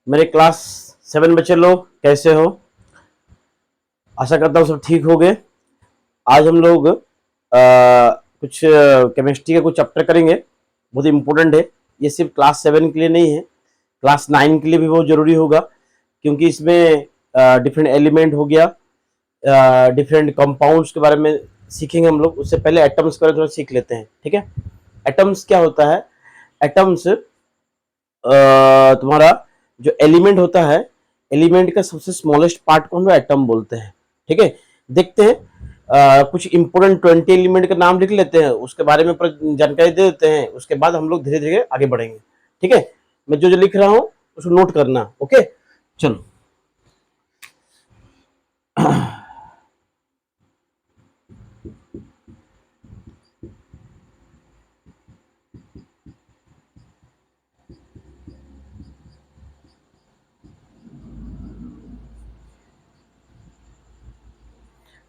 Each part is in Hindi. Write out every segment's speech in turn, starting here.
मेरे क्लास 7 बच्चे लोग कैसे हो? आशा करता हूँ सब ठीक हो गए। आज हम लोग कुछ केमिस्ट्री का कुछ चैप्टर करेंगे, बहुत इंपॉर्टेंट है। ये सिर्फ क्लास 7 के लिए नहीं है, क्लास 9 के लिए भी बहुत जरूरी होगा, क्योंकि इसमें डिफरेंट एलिमेंट हो गया, डिफरेंट कंपाउंड्स के बारे में सीखेंगे हम लोग। उससे पहले एटम्स के बारे में थोड़ा सीख लेते हैं, ठीक है। एटम्स क्या होता है? एटम्स तुम्हारा जो एलिमेंट होता है, एलिमेंट का सबसे स्मॉलेस्ट पार्ट को हम लोग एटम बोलते हैं, ठीक है। देखते हैं कुछ इंपोर्टेंट 20 एलिमेंट का नाम लिख लेते हैं, उसके बारे में जानकारी दे देते हैं, उसके बाद हम लोग धीरे धीरे आगे बढ़ेंगे, ठीक है। मैं जो जो लिख रहा हूँ उसको नोट करना, ओके। चलो,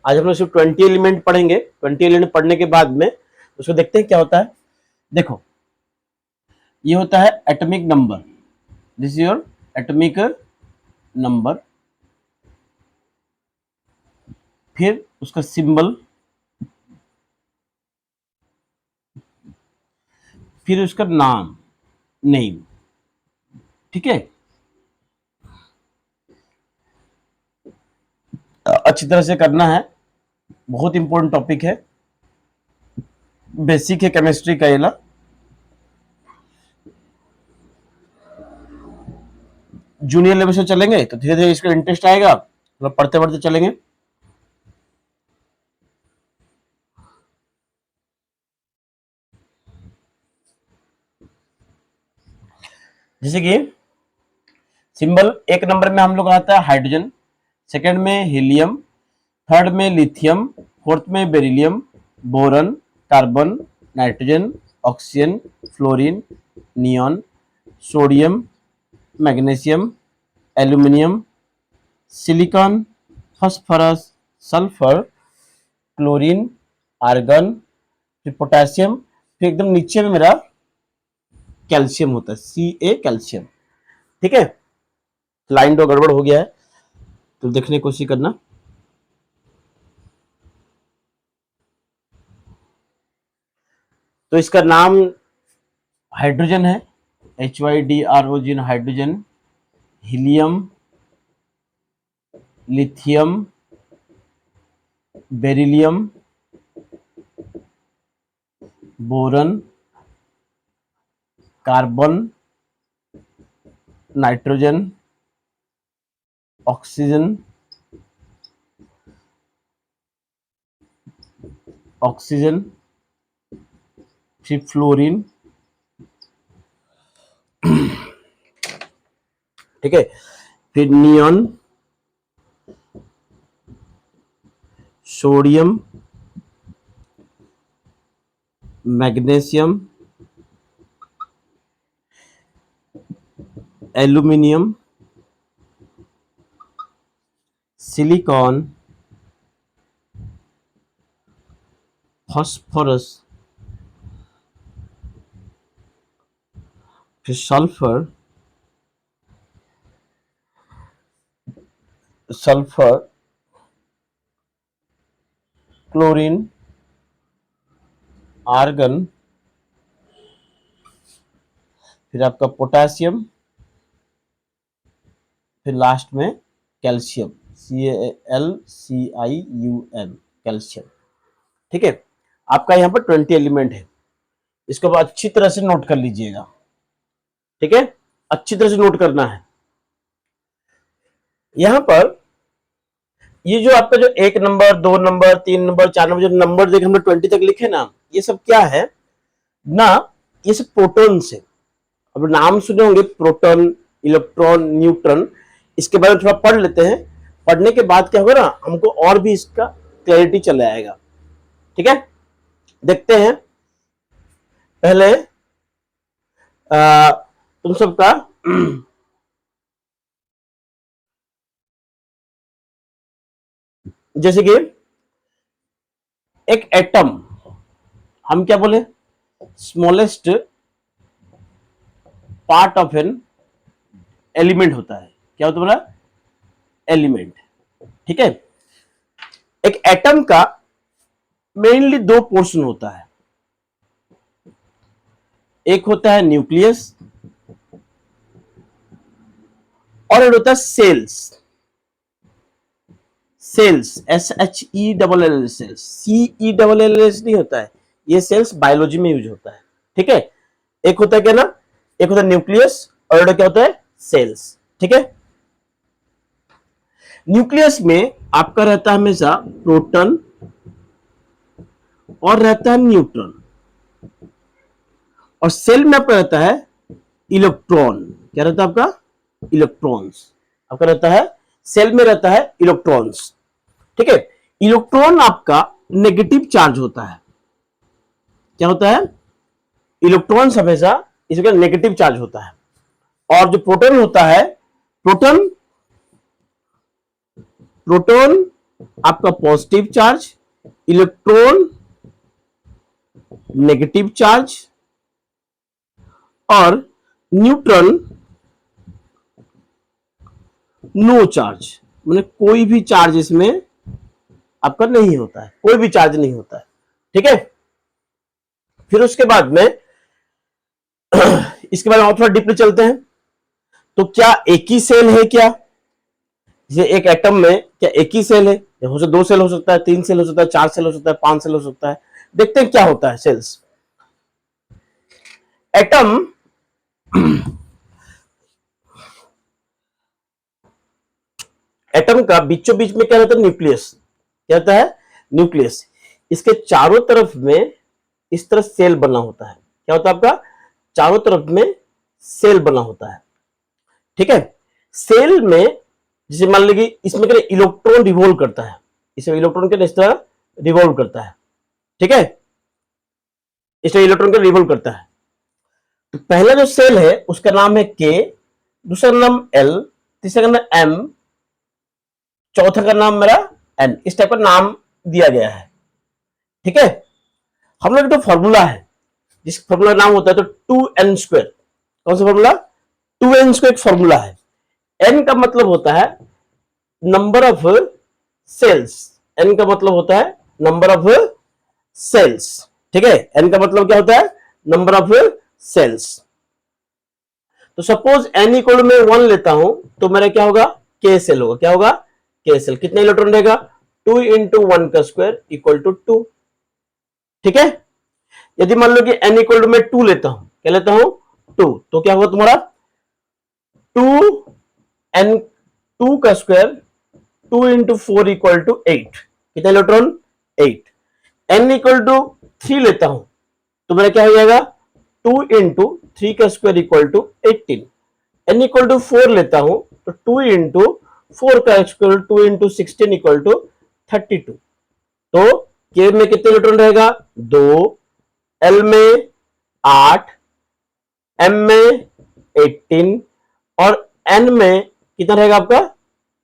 आज हम लोग सिर्फ 20 एलिमेंट पढ़ेंगे। 20 एलिमेंट पढ़ने के बाद में उसको देखते हैं क्या होता है। देखो, ये होता है atomic number, this is your atomic number. फिर उसका सिंबल, फिर उसका नाम, नेम, ठीक है। अच्छी तरह से करना है, बहुत इंपॉर्टेंट टॉपिक है, बेसिक है केमिस्ट्री का। ये ला जूनियर लेवल से चलेंगे तो धीरे धीरे इसका इंटरेस्ट आएगा, मतलब पढ़ते पढ़ते चलेंगे। जैसे कि सिंबल, एक नंबर में हम लोग आता है हाइड्रोजन, सेकंड में हीलियम, थर्ड में लिथियम, फोर्थ में beryllium, boron, carbon, nitrogen, oxygen, fluorine, neon, sodium, magnesium, aluminium, silicon, phosphorus, sulphur, chlorine, argon, फिर पोटेशियम, फिर एकदम नीचे में मेरा कैल्शियम होता है, Ca कैल्शियम, ठीक है। लाइन तो गड़बड़ हो गया है, तो देखने की कोशिश करना। तो इसका नाम हाइड्रोजन है, HYDROGN, hydrogen. Helium, lithium, beryllium, boron, carbon, nitrogen, oxygen, oxygen, फिर फ्लोरीन, ठीक है। फिर neon, sodium, magnesium, aluminium, silicon, phosphorus, फिर सल्फर, सल्फर, क्लोरीन, आर्गन, फिर आपका पोटेशियम, फिर लास्ट में कैल्शियम, CaLCium, कैल्शियम, ठीक है। आपका यहाँ पर 20 एलिमेंट है, इसको आप अच्छी तरह से नोट कर लीजिएगा, ठीक है। अच्छी तरह से नोट करना है। यहाँ पर ये जो आपका जो 1 नंबर, 2 नंबर, 3 नंबर, 4 नंबर, जो नंबर देखे हमने 20 तक लिखे ना, ये सब क्या है ना, ये सब प्रोटॉन से। अब नाम सुने होंगे, प्रोटॉन, इलेक्ट्रॉन, न्यूट्रॉन, इसके बारे में थोड़ा पढ़ लेते हैं। पढ़ने के बाद क्या होगा ना, हमको और भी इसका क्लैरिटी चले आएगा, ठीक है। देखते हैं पहले तुम सबका जैसे कि एक एटम, हम क्या बोले, smallest part of an element होता है। क्या होता है बोला? एलिमेंट। ठीक है। एक एटम का मेनली दो पोर्शन होता है, एक होता है न्यूक्लियस और एक होता है shells. Shells, SHELL cells, CELLS नहीं होता है, ये सेल्स बायोलॉजी में यूज होता है। ठीक है। एक होता है क्या ना, एक होता है न्यूक्लियस और एक क्या होता है? सेल्स। ठीक है। न्यूक्लियस में आपका रहता है हमेशा प्रोटॉन और रहता है न्यूट्रॉन, और सेल में आपका रहता है इलेक्ट्रॉन। क्या रहता है आपका? इलेक्ट्रॉन्स। आपका रहता है सेल में रहता है इलेक्ट्रॉन्स। ठीक है। इलेक्ट्रॉन आपका नेगेटिव चार्ज होता है। क्या होता है? इलेक्ट्रॉन्स हमेशा इसका नेगेटिव चार्ज होता है, और जो प्रोटॉन होता है, प्रोटॉन प्रोटॉन आपका positive charge, electron negative charge, और न्यूट्रॉन नो चार्ज, मैंने कोई भी चार्ज इसमें आपका नहीं होता है, कोई भी चार्ज नहीं होता है। ठीक है। फिर उसके बाद में इसके बाद और थोड़ा डीपली चलते हैं। तो क्या एक ही सेल है? क्या ये एक एटम में क्या एक ही सेल है? हो सकता, 2 सेल हो सकता है, 3 सेल हो सकता है, 4 सेल हो सकता है, 5 सेल हो सकता है। देखते हैं क्या होता है सेल्स। एटम एटम का बीचों बीच में क्या रहता है? न्यूक्लियस। क्या रहता है? न्यूक्लियस। इसके चारों तरफ में इस तरह सेल बना होता है। क्या होता है आपका? चारों तरफ में सेल बना होता है। ठीक है। सेल में जैसे मान लीजिए इसमें क्या इलेक्ट्रॉन रिवॉल्व करता है, इसमें इलेक्ट्रॉन के इस तरह रिवॉल्व करता है। ठीक है। इसमें इलेक्ट्रॉन का रिवॉल्व करता है। तो पहला जो सेल है उसका नाम है के, दूसरा का नाम एल, तीसरा का नाम एम, चौथा का नाम मेरा एन। इस टाइप का नाम दिया गया है। ठीक है। हम लोग जो फॉर्मूला है, जिस फॉर्मूला का नाम होता है तो 2n²। कौन सा फॉर्मूला? 2n² एक फॉर्मूला है। n का मतलब होता है नंबर ऑफ सेल्स। n का मतलब होता है नंबर ऑफ सेल्स। ठीक है। n का मतलब क्या होता है? Number of cells. तो सपोज n इक्वल में 1 लेता हूं तो मेरा क्या होगा? k सेल होगा। क्या होगा? k cell. कितने इलेक्ट्रॉन रहेगा? 2 × 1 का स्क्वायर इक्वल टू 2। ठीक है। यदि मान लो कि n इक्वल में 2 लेता हूं, क्या लेता हूं? 2, तो क्या होगा तुम्हारा? 2 का स्क्वायर 2 × 4 इक्वल टू 8। कितना इलेक्ट्रॉन? 8। n इक्वल टू 3 लेता हूं तो मेरा क्या हो जाएगा? 2 × 3 का स्क्वायर इक्वल टू 18। n इक्वल टू 4 लेता हूं तो 2 × 4 का स्क्वायर 2 × 16 इक्वल टू 32। तो k में कितने इलेक्ट्रॉन रहेगा? 2, l में 8, m में 18 और n में कितना रहेगा आपका?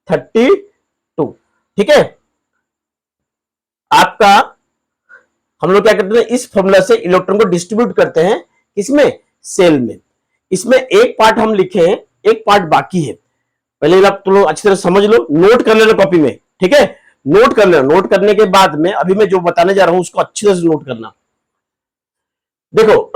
32। ठीक है। आपका हम लोग क्या करते हैं? इस फॉर्मूला से इलेक्ट्रॉन को डिस्ट्रीब्यूट करते हैं। किसमें? सेल में। इसमें एक पार्ट हम लिखे हैं, एक पार्ट बाकी है। पहले आप तुम लोग अच्छी तरह समझ लो, नोट कर लेना कॉपी में। ठीक है। नोट कर लेना। नोट करने के बाद में अभी मैं जो बताने जा रहा हूं उसको अच्छी तरह से नोट करना। देखो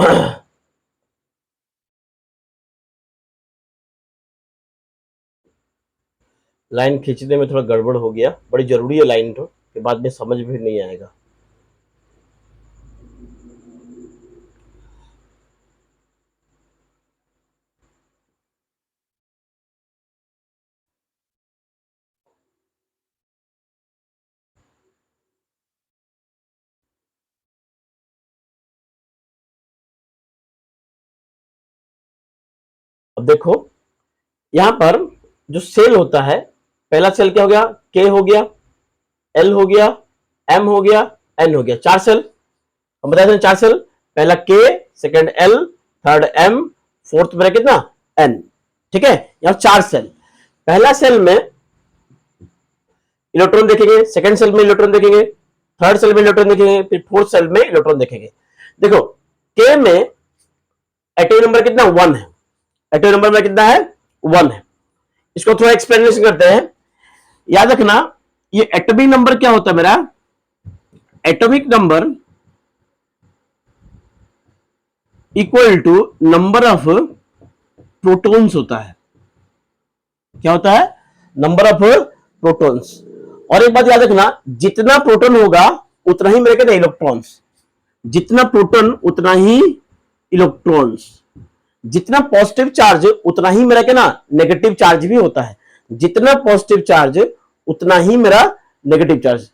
लाइन खींचने में थोड़ा गड़बड़ हो गया, बड़ी जरूरी है लाइन, तो के बाद में समझ भी नहीं आएगा। अब देखो यहां पर जो सेल होता है, पहला सेल क्या हो गया? के हो गया, एल हो गया, एम हो गया, एन हो गया। 4 सेल हम बताए थे। 4 सेल, पहला K, second L, third M, fourth मेरा कितना? एन। ठीक है। यहां 4 सेल। पहला सेल में इलेक्ट्रॉन देखेंगे, सेकंड सेल में इलेक्ट्रॉन देखेंगे, थर्ड सेल में इलेक्ट्रॉन देखेंगे, फिर फोर्थ सेल में इलेक्ट्रॉन देखेंगे। देखो के में एटॉमिक नंबर कितना? 1 है। एटॉमिक नंबर में कितना है? 1 है। इसको थोड़ा एक्सप्लेनेशन करते हैं। याद रखना, ये एटॉमिक नंबर क्या होता है मेरा, atomic number equal to number of protons होता है। क्या होता है, नंबर ऑफ प्रोटॉन्स। और एक बात याद रखना, जितना प्रोटॉन होगा उतना ही मेरे कहते इलेक्ट्रॉन्स, जितना प्रोटॉन उतना ही इलेक्ट्रॉन्स, जितना पॉजिटिव चार्ज उतना ही मेरा क्या ना नेगेटिव चार्ज भी होता है, जितना पॉजिटिव चार्ज उतना ही मेरा नेगेटिव चार्ज।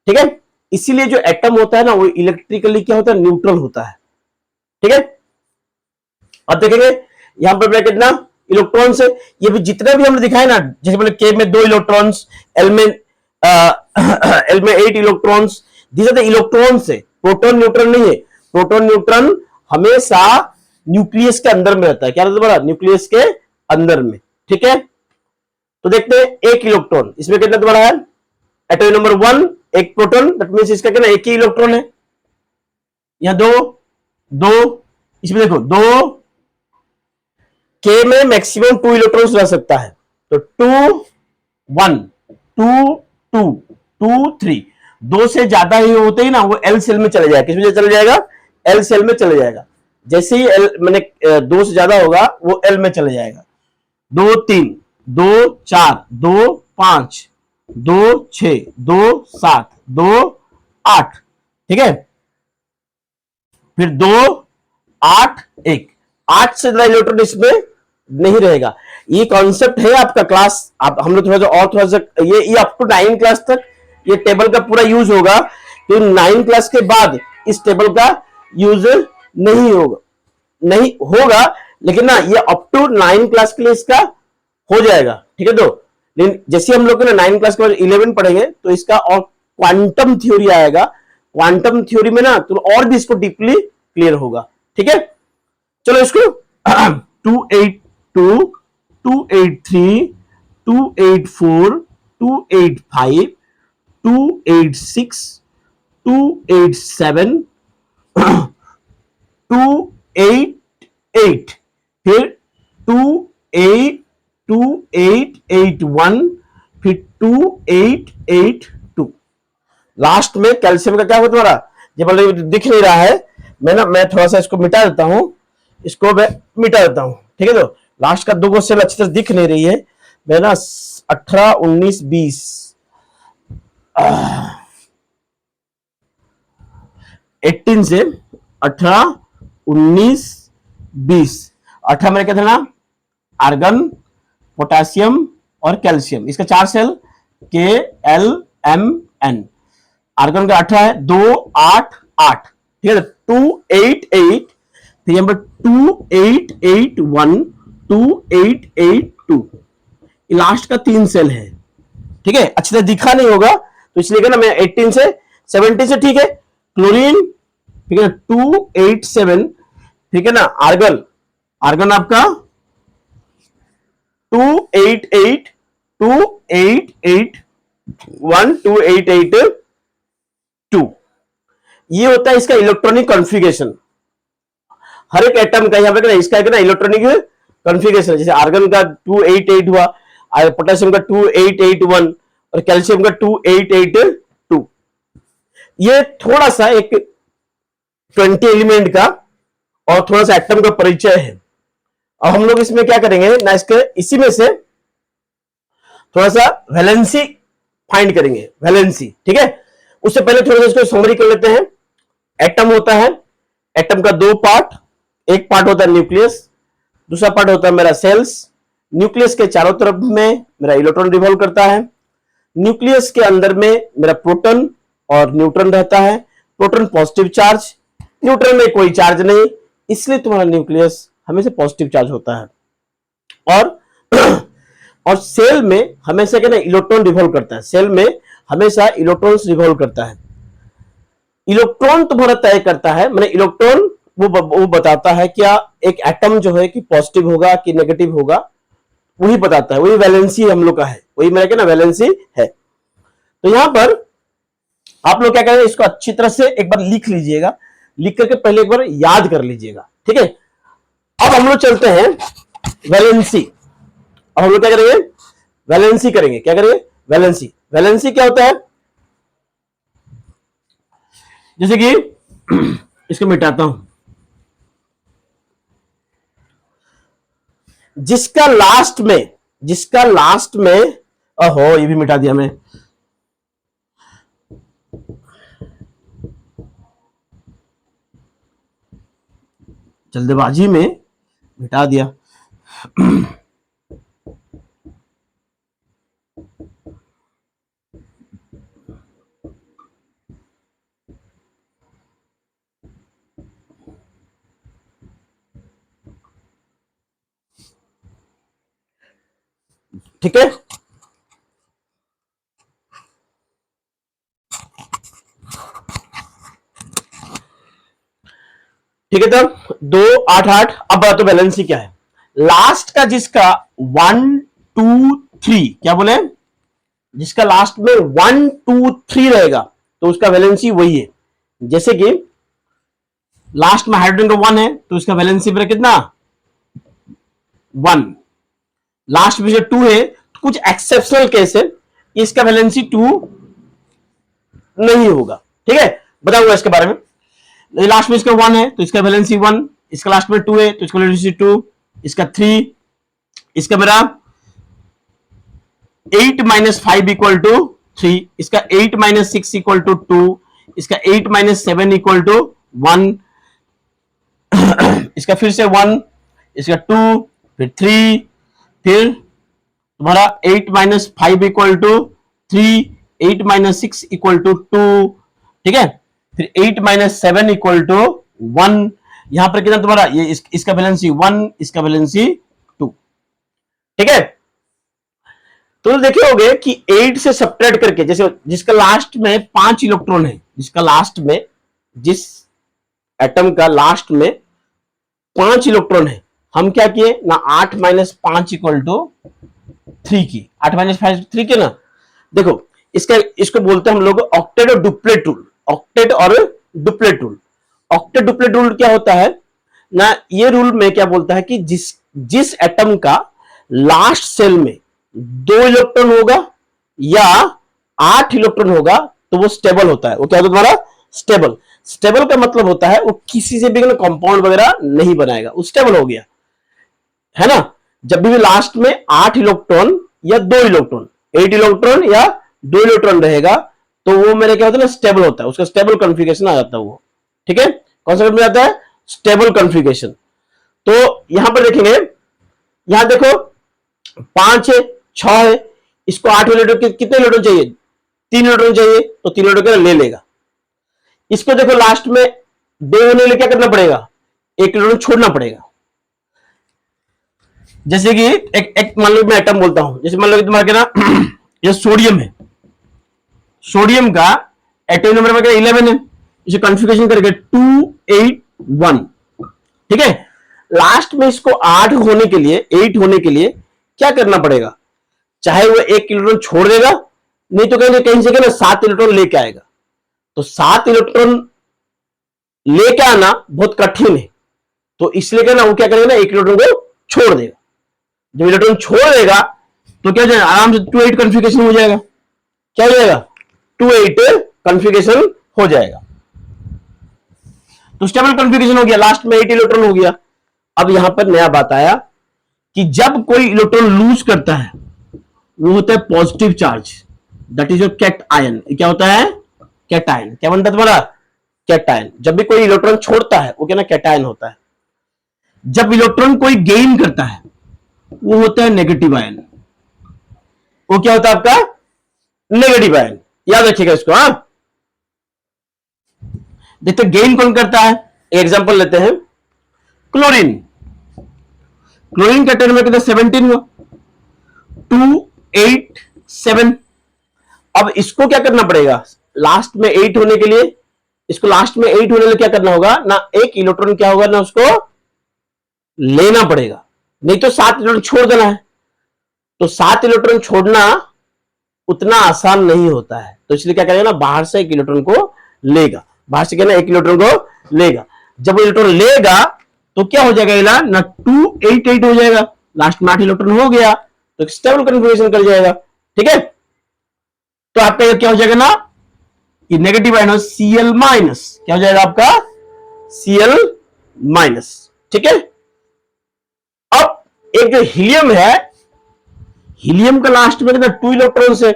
ठीक है, इसीलिए जो एटम होता है ना वो इलेक्ट्रिकली क्या होता है, न्यूट्रल होता है। ठीक है, अब देखेंगे यहां पर मेरा कितना इलेक्ट्रॉन्स है, ये भी जितना भी हमने दिखाया ना, जैसे मैंने के में 2 इलेक्ट्रॉन्स, एल में 8 electrons, these are the electrons है, प्रोटॉन न्यूट्रॉन नहीं है। प्रोटॉन न्यूट्रॉन हमेशा न्यूक्लियस के अंदर में रहता है। क्या रहता है, न्यूक्लियस के अंदर में। ठीक है, तो देखते हैं 1 इलेक्ट्रॉन, इसमें कितना तुम्हारा है, atomic number 1 1 proton, that means इसका कितना एक ही इलेक्ट्रॉन है। यहां 2 इसमें देखो 2, के में मैक्सिमम 2 इलेक्ट्रॉन्स रह सकता है, तो 2 1 2 2 2 3, 2 से ज्यादा ही होते ही ना वो एल सेल में चले जाएगा। किस में चले जाएगा, एल सेल में चले जाएगा। जैसे ही एल मैंने 2 से ज्यादा होगा वो एल में चले जाएगा। 2 3 2 4 2 5 2 6 2 7 2 8, ठीक है, फिर 2 8 1, 8 से ज्यादा इलेक्ट्रॉन इसमें नहीं रहेगा। ये कॉन्सेप्ट है आपका क्लास, आप हम लोग थोड़ा सा ये अप टू 9 क्लास तक ये टेबल का पूरा यूज होगा, तो 9 क्लास के बाद इस टेबल का यूज नहीं होगा, लेकिन ना ये अप टू 9 क्लास के लिए इसका हो जाएगा। ठीक है, तो लेकिन जैसे हम लोग ना 9 क्लास के बाद 11 पढ़ेंगे तो इसका और क्वांटम थ्योरी आएगा। क्वांटम थ्योरी में ना तो और भी इसको डीपली क्लियर होगा। ठीक है, चलो इसको 282 283 284 285 286 287 288, फिर 2881, फिर 2882। लास्ट में कैल्शियम का क्या होगा तुम्हारा, जब दिख नहीं रहा है, मैं थोड़ा सा इसको मिटा देता हूं, इसको मैं मिटा देता हूं। ठीक है, तो लास्ट का 2 सेल अच्छी तरह दिख नहीं रही है, मैं ना 18 19 20 18 से 18 19 20, 18 में क्या था ना, आर्गन पोटेशियम और कैल्शियम, इसका 4 सेल के एल एम एन, आर्गन का 18 है, 2 8 8, ठीक है, 288, फिर यहाँ पर 2881 2882, लास्ट का 3 सेल है। ठीक है, अच्छी तरह दिखा नहीं होगा तो इसलिए ना मैं 18 से 70 से, ठीक है, क्लोरीन, ठीक है, 287, ठीक है ना, आर्गन आपका 288 2881 2882, ये होता है इसका इलेक्ट्रॉनिक कॉन्फ़िगरेशन। हर एक एटम का यहाँ पे इसका ना इलेक्ट्रॉनिक कॉन्फ़िगरेशन, जैसे आर्गन का 288 हुआ, पोटेशियम का 2881 और कैल्शियम का 2882। ये थोड़ा सा एक 20 एलिमेंट का और थोड़ा सा एटम का परिचय है। अब हम लोग इसमें क्या करेंगे ना, इसके इसी में से थोड़ा सा वैलेंसी फाइंड करेंगे, वैलेंसी। ठीक है, उससे पहले थोड़ा सा इसको समरी कर लेते हैं। एटम होता है, एटम का 2 पार्ट, एक पार्ट होता है न्यूक्लियस, दूसरा पार्ट होता है मेरा सेल्स। न्यूक्लियस के चारों तरफ में मेरा इलेक्ट्रॉन रिवॉल्व करता है। न्यूक्लियस के अंदर में मेरा प्रोटॉन और न्यूट्रॉन रहता है। प्रोटॉन पॉजिटिव चार्ज, न्यूट्रॉन में कोई चार्ज नहीं, इसलिए तुम्हारा न्यूक्लियस हमेशा पॉजिटिव चार्ज होता है। और सेल में हमेशा क्या ना इलेक्ट्रॉन रिवॉल्व करता है, सेल में हमेशा इलेक्ट्रॉन्स रिवॉल्व करता है। इलेक्ट्रॉन तुम्हारा तय करता है, मैंने इलेक्ट्रॉन वो बताता है क्या एक एटम जो है कि पॉजिटिव होगा कि नेगेटिव होगा, वही बताता है, वही वैलेंसी हम लोग का है, वही मेरा क्या ना वैलेंसी है। तो यहां पर आप लोग क्या करेंगे, इसको अच्छी तरह से एक बार लिख लीजिएगा, लिख करके पहले एक बार याद कर लीजिएगा। ठीक है, अब हम लोग चलते हैं वैलेंसी। अब हम लोग क्या करेंगे, वैलेंसी करेंगे। क्या करेंगे? वैलेंसी। वैलेंसी क्या होता है? जैसे कि इसको मिटाता हूं, जिसका लास्ट में ओहो ये भी मिटा दिया मैं, जल्दबाजी में मिटा दिया। ठीक है, ठीक है। तब 2 8 8। अब बता तो वैलेंसी क्या है? लास्ट का जिसका 1 2 3, क्या बोले, जिसका लास्ट में 1 2 3 रहेगा तो उसका वैलेंसी वही है। जैसे कि लास्ट में हाइड्रोजन का 1 है तो इसका वैलेंसी फिर कितना? 1। लास्ट में जो 2 है, कुछ एक्सेप्शनल केस है, इसका वैलेंसी 2 नहीं होगा। ठीक है, बताऊंगा इसके बारे में। लास्ट में इसका 1 है तो इसका वैलेंसी 1, इसका लास्ट में 2 है तो इसका वैलेंसी 2, इसका 3, इसका मेरा 8 - 5 = 3, इसका 8 - 6 = 2, इसका 8 - 7 = 1, इसका फिर से 1, इसका 2, फिर 3, फिर तुम्हारा 8 - 5 = 3, 8 - 6 = 2, ठीक है, फिर 8 - 7 = 1। यहां पर कितना तुम्हारा ये इसका बैलेंसी 1, इसका बैलेंसी 2। ठीक है, तो देखे होगे कि 8 से सब्ट्रैक्ट करके, जैसे जिसका लास्ट में 5 इलेक्ट्रॉन है, जिसका लास्ट में, जिस एटम का लास्ट में 5 इलेक्ट्रॉन है, हम क्या किए ना, 8 - 5 = 3 की, 8 - 5 3 के ना। देखो इसको बोलते हैं हम लोग ऑक्टेट और डुप्लेट रूल। ऑक्टेट और duplet rule. Octet duplet rule क्या होता है ना, ये रूल में क्या बोलता है कि जिस एटम का लास्ट सेल में 2 इलेक्ट्रॉन होगा या 8 इलेक्ट्रॉन होगा तो वो स्टेबल होता है। वो क्या होता है तुम्हारा? स्टेबल। स्टेबल का मतलब होता है वो किसी से भी कंपाउंड वगैरह नहीं बनाएगा, वो स्टेबल हो गया, है ना। जब भी लास्ट में 8 इलेक्ट्रॉन या 2 इलेक्ट्रॉन, 8 इलेक्ट्रॉन या 2 इलेक्ट्रॉन रहेगा तो वो मेरे क्या होता है ना, स्टेबल होता है, उसका स्टेबल कॉन्फ़िगरेशन आ जाता है वो। ठीक है, कौन सा में आता है? Stable configuration. तो यहां पर देखेंगे, यहां देखो 5 है, 6 है, इसको 8 इलेक्ट्रॉन कितने इलेक्ट्रॉन चाहिए? 3 इलेक्ट्रॉन चाहिए, तो 3 इलेक्ट्रॉन ले लेगा। इसको देखो लास्ट में 2 होने के लिए क्या करना पड़ेगा? 1 इलेक्ट्रॉन छोड़ना पड़ेगा। जैसे कि एक मान लो मैं एटम बोलता हूं, जैसे मान लो तुम्हारा ना ये सोडियम है, सोडियम का एटम नंबर में 11 है, इसे कॉन्फ़िगरेशन करके 2 8 1। ठीक है, लास्ट में इसको 8 होने के लिए, 8 होने के लिए क्या करना पड़ेगा? चाहे वो 1 इलेक्ट्रॉन छोड़ देगा, नहीं तो कहीं से ना 7 इलेक्ट्रॉन लेके आएगा। तो 7 इलेक्ट्रॉन लेके आना बहुत कठिन है, तो इसलिए क्या ना वो क्या करेगा ना, 1 इलेक्ट्रॉन को छोड़ देगा। जब इलेक्ट्रॉन छोड़ देगा तो क्या हो जाएगा? आराम से 2 8 कॉन्फ़िगरेशन हो जाएगा। क्या हो जाएगा? 2 8 कॉन्फ़िगरेशन हो जाएगा। तो स्टेबल कॉन्फ़िगरेशन हो गया, लास्ट में 8 इलेक्ट्रॉन हो गया। अब यहां पर नया बात आया कि जब कोई इलेक्ट्रॉन लूज करता है वो होता है positive charge, that is your cation. क्या होता है? Cation. क्या बनता है तुम्हारा? Cation. जब भी कोई इलेक्ट्रॉन छोड़ता है वो क्या ना, कैट आयन होता है। जब इलेक्ट्रॉन कोई गेन करता है वो होता है नेगेटिव आयन। वो क्या होता है आपका? Negative ion. याद रखिएगा इसको। हाँ, देखते गेन कौन करता है, एग्जांपल लेते हैं क्लोरीन। क्लोरीन का टर्म में कितना? 17 हुआ, 2 8 7। अब इसको क्या करना पड़ेगा? लास्ट में 8 होने के लिए, इसको लास्ट में 8 होने के लिए क्या करना होगा ना, 1 इलेक्ट्रॉन क्या होगा ना, उसको लेना पड़ेगा, नहीं तो 7 इलेक्ट्रॉन छोड़ देना है। तो 7 इलेक्ट्रॉन छोड़ना उतना आसान नहीं होता है, तो इसलिए क्या करेगा ना, बाहर से 1 इलेक्ट्रॉन को लेगा, बाहर से क्या ना 1 इलेक्ट्रॉन को लेगा। जब इलेक्ट्रॉन लेगा तो क्या हो जाएगा ना, 2 8 8 हो जाएगा, लास्ट में 8 इलेक्ट्रॉन हो गया तो स्टेबल कन्फिग्रेशन कर जाएगा। ठीक है, तो आपका क्या हो जाएगा ना, ये नेगेटिव आयन Cl माइनस, क्या हो जाएगा आपका Cl माइनस। ठीक है, अब एक जो हीलियम है, हीलियम का लास्ट में कितना 2 इलेक्ट्रॉन्स है,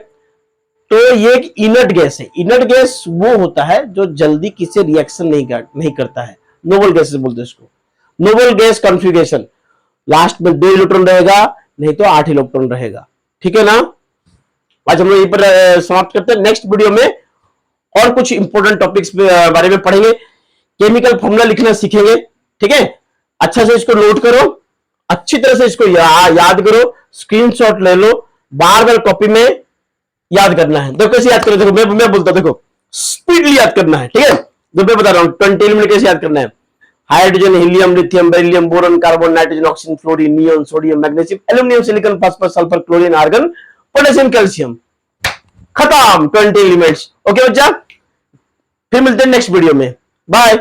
तो ये एक इनर्ट गैस है। इनर्ट गैस वो होता है जो जल्दी किसी रिएक्शन नहीं करता है, नोबल गैस बोलते हैं इसको, नोबल गैस कॉन्फ़िगरेशन। लास्ट में 2 इलेक्ट्रॉन रहेगा, नहीं तो 8 इलेक्ट्रॉन रहेगा। ठीक है ना, आज हम लोग यहीं पर समाप्त करते हैं। नेक्स्ट वीडियो में और कुछ इंपॉर्टेंट टॉपिक्स बारे में पढ़ेंगे, केमिकल फॉर्मूला लिखना सीखेंगे। ठीक है, अच्छा से इसको नोट करो, अच्छी तरह से इसको याद करो, स्क्रीनशॉट ले लो, बार बार कॉपी में याद करना है। तो कैसे याद करें, देखो मैं बोलता हूं, देखो स्पीडली याद करना है। ठीक है, जो मैं बता रहा हूं 20 मिनट कैसे याद करना है। Hydrogen, helium, lithium, beryllium, boron, carbon, nitrogen, oxygen, fluorine, neon, sodium, magnesium, aluminium, silicon, phosphorus, sulphur, chlorine, argon, potassium, calcium, खत्म 20 एलिमेंट्स। ओके बच्चा, फिर मिलते हैं नेक्स्ट वीडियो में, बाय।